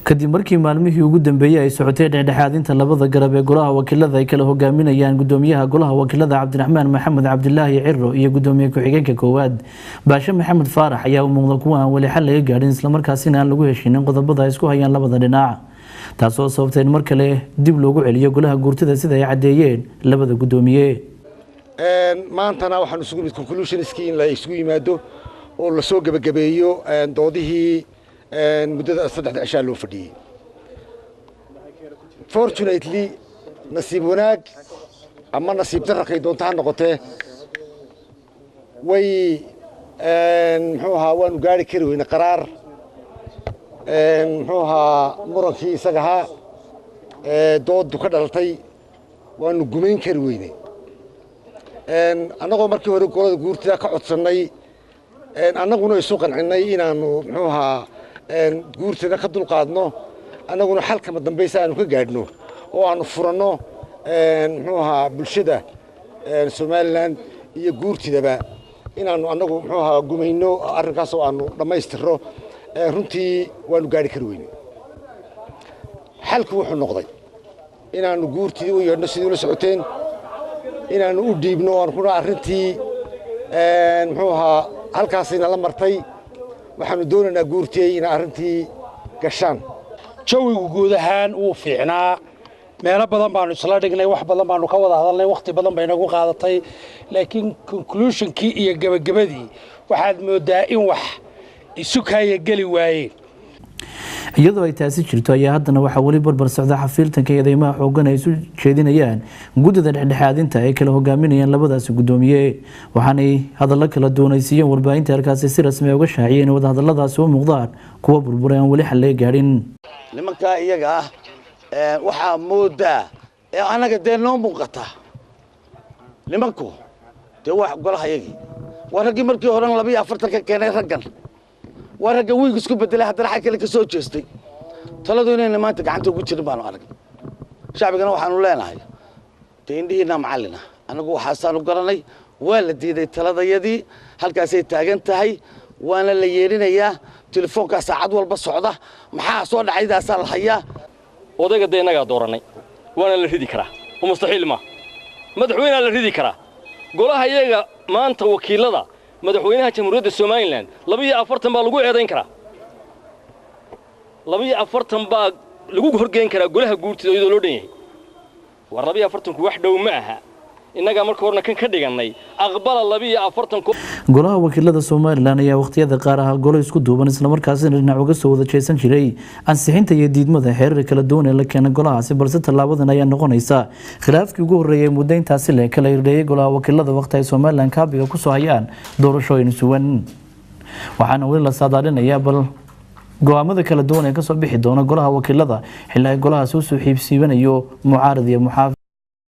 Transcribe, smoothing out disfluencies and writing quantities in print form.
kadib markii maalmihii ugu dambeeyay ay socotay dhexdhexaadinta labada garab ee golaha wakiilada ay kala hogaaminayaan gudoomiyaha golaha wakiilada Cabdiraxmaan Maxamed Cabdilaahi Cirro iyo gudoomiye ku-xigeenka koowaad Baasha Maxamed Faarax ayaa u muuqda kuwa aan wali xal laga gaarin isla markaasina aan lagu heshiinin qodobada ay isku hayaan labada dhinac taasoo sababtay in mar kale dib loogu celiyo golaha guurtida sida ay cadeeyeen labada gudoomiye maantana waxaan isugu mid conclusionski in la isugu yimaado oo la soo gabagabeeyo doodihii muddada 3 cishaa loo fadhiyay. Fortunately nasiib wanaag ama nasiib darraqay doonta noqotee way muxuu ahaa waan gaari kari weynaa qaraar muxuu ahaa murankii isaga ahaa dooddu ka dhalatay waanu gumayn kari weynay annagoo markii hore golada guurtida ka codsanay annaguna isu qancinay inaanu muxuu ahaa guurtida ka dulqaadno annaguna xalkama dambaysa aanu ka gaadhno oo aanu furanno muxuu ahaa bulshada Somaliland iyo guurtidaba inaanu annagu muxuu ahaa gumayno arrinkaas oo aanu dhammaystirro runtii waanu gaari kari weynay xalku wuxuu noqday inaanu guurtidii u yeedhno sidii la socoteen inaanu u dhiibno oo kuna arrintii muxuu ahaa halkaasina la martay waxaanu doonaynaa guurtiyay in arrintii gashaan jawigu guud ahaan uu fiicnaa meelo badan baanu isla dhignay wax badan baanu ka wada hadalnay waqti badan bay nagu qaadatay laakiin conclusionkii iyo gabagabadii waxaad moodaa in wax isu kaya gali waayeen iyadoo ay taasi jirto ayaa haddana waxa wali barbar socda xafiiltanka eedeymaha xoogan ay isu jeedinayaan guddida dhexdhexaadinta ay kala hogaaminayaan labadaas gudoomiye waxaanay hadallo kala doonaysiiyeen warbaahinta halkaasi si rasmi ah uga shaaciyeen wada hadalladaasi u muuqdaan kuwa burburay aan wali xal laga gaadhin nimanka iyaga ah waxaa moodaa anaga dee noo muuqata nimanku dee wax golaha iyagii waa raggii markii hore 42 ka keenay raggan waa ragga wiig isku bedelay haddana xal kale ka soo jeestay taladu inay maanta gacanta ugu jirin baanu arag shacbigana waxaanu leenahay teendhiina macallina anagu waxaasaanu garanay waa la diiday taladayadii halkaasay taagan tahay waana la yeerinayaa telefoonka saacad walba socda maxaa soo dhacaydaas la hayaa odayga deenaga dooranay waana la ridi karaa oo mustaxiil ma madaxweynaha la ridi karaa golaha iyaga maanta wakiilada madaxweynaha jamhuuriyadda Somaliland 42 baa lagu eedayn karaa 42 baa lagu horgeyn karaa golaha guurtida iyadoo loo dhan yahay war 42 wax dhow ma aha inaga marka horna kan ka dhiganay aqbala 42 golaha wakiilada Somaliland ayaa waqtiyada qaar ah golo isku duuban isla markaasina dhinac uga soo wada jeesan jiray ansixinta iyo diidmada xeerar kala duwan ee la keenay golahaasi balse talaabadan ayaa noqonaysa khilaafkii ugu horeeyay muddayntaasi la kala irdheeyay golaha wakiilada waqti ay Somaliland kaabiga ku soo hayaan doorashooyin suwan waxaana wali la saadaalinayaa bal go'aamada kala duwan ee ka soo bixi doona golaha wakiilada xilli ay golahaasi u soo xiibsiibanayo mucaarad iyo muxaafid